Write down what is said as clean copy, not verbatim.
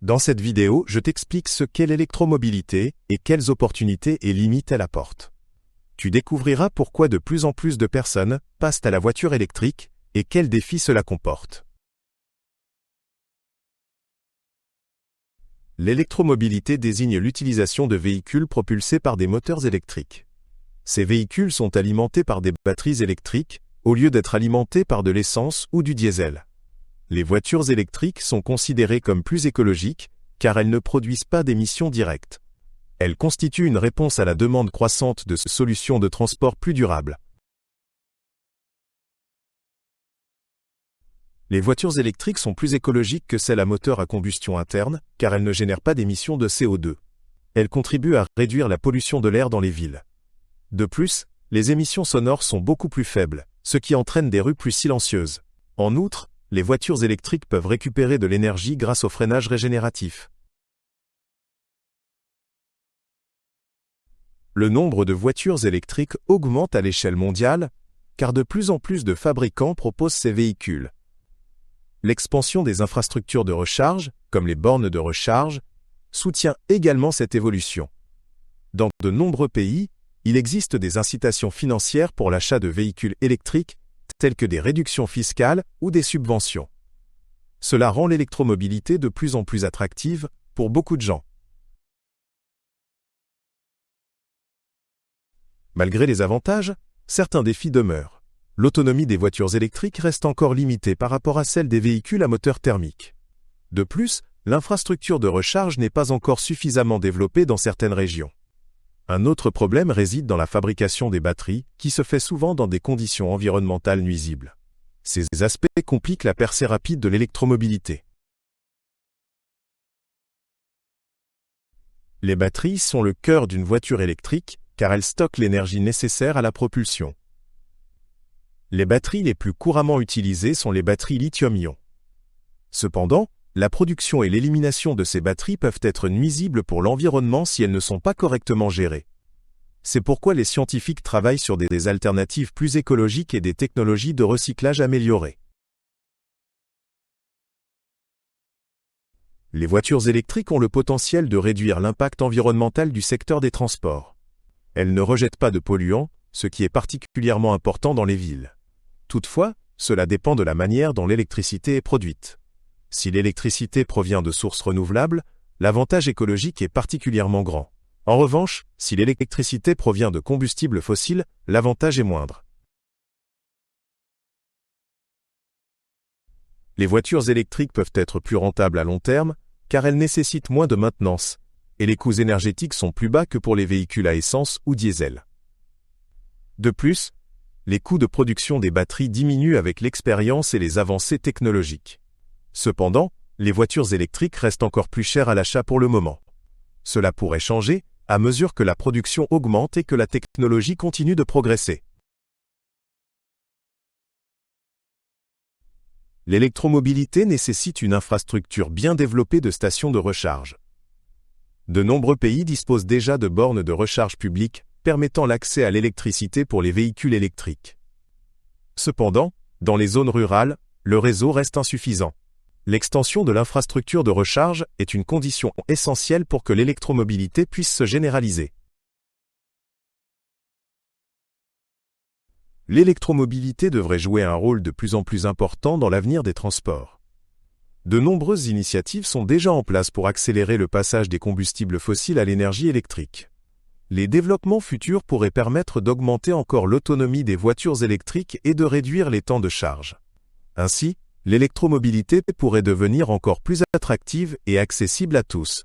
Dans cette vidéo, je t'explique ce qu'est l'électromobilité et quelles opportunités et limites elle apporte. Tu découvriras pourquoi de plus en plus de personnes passent à la voiture électrique et quels défis cela comporte. L'électromobilité désigne l'utilisation de véhicules propulsés par des moteurs électriques. Ces véhicules sont alimentés par des batteries électriques, au lieu d'être alimentés par de l'essence ou du diesel. Les voitures électriques sont considérées comme plus écologiques, car elles ne produisent pas d'émissions directes. Elles constituent une réponse à la demande croissante de solutions de transport plus durables. Les voitures électriques sont plus écologiques que celles à moteur à combustion interne, car elles ne génèrent pas d'émissions de CO2. Elles contribuent à réduire la pollution de l'air dans les villes. De plus, les émissions sonores sont beaucoup plus faibles, ce qui entraîne des rues plus silencieuses. En outre, les voitures électriques peuvent récupérer de l'énergie grâce au freinage régénératif. Le nombre de voitures électriques augmente à l'échelle mondiale, car de plus en plus de fabricants proposent ces véhicules. L'expansion des infrastructures de recharge, comme les bornes de recharge, soutient également cette évolution. Dans de nombreux pays, il existe des incitations financières pour l'achat de véhicules électriques, telles que des réductions fiscales ou des subventions. Cela rend l'électromobilité de plus en plus attractive pour beaucoup de gens. Malgré les avantages, certains défis demeurent. L'autonomie des voitures électriques reste encore limitée par rapport à celle des véhicules à moteur thermique. De plus, l'infrastructure de recharge n'est pas encore suffisamment développée dans certaines régions. Un autre problème réside dans la fabrication des batteries, qui se fait souvent dans des conditions environnementales nuisibles. Ces aspects compliquent la percée rapide de l'électromobilité. Les batteries sont le cœur d'une voiture électrique, car elles stockent l'énergie nécessaire à la propulsion. Les batteries les plus couramment utilisées sont les batteries lithium-ion. Cependant, la production et l'élimination de ces batteries peuvent être nuisibles pour l'environnement si elles ne sont pas correctement gérées. C'est pourquoi les scientifiques travaillent sur des alternatives plus écologiques et des technologies de recyclage améliorées. Les voitures électriques ont le potentiel de réduire l'impact environnemental du secteur des transports. Elles ne rejettent pas de polluants, ce qui est particulièrement important dans les villes. Toutefois, cela dépend de la manière dont l'électricité est produite. Si l'électricité provient de sources renouvelables, l'avantage écologique est particulièrement grand. En revanche, si l'électricité provient de combustibles fossiles, l'avantage est moindre. Les voitures électriques peuvent être plus rentables à long terme, car elles nécessitent moins de maintenance, et les coûts énergétiques sont plus bas que pour les véhicules à essence ou diesel. De plus, les coûts de production des batteries diminuent avec l'expérience et les avancées technologiques. Cependant, les voitures électriques restent encore plus chères à l'achat pour le moment. Cela pourrait changer à mesure que la production augmente et que la technologie continue de progresser. L'électromobilité nécessite une infrastructure bien développée de stations de recharge. De nombreux pays disposent déjà de bornes de recharge publiques permettant l'accès à l'électricité pour les véhicules électriques. Cependant, dans les zones rurales, le réseau reste insuffisant. L'extension de l'infrastructure de recharge est une condition essentielle pour que l'électromobilité puisse se généraliser. L'électromobilité devrait jouer un rôle de plus en plus important dans l'avenir des transports. De nombreuses initiatives sont déjà en place pour accélérer le passage des combustibles fossiles à l'énergie électrique. Les développements futurs pourraient permettre d'augmenter encore l'autonomie des voitures électriques et de réduire les temps de charge. Ainsi, l'électromobilité pourrait devenir encore plus attractive et accessible à tous.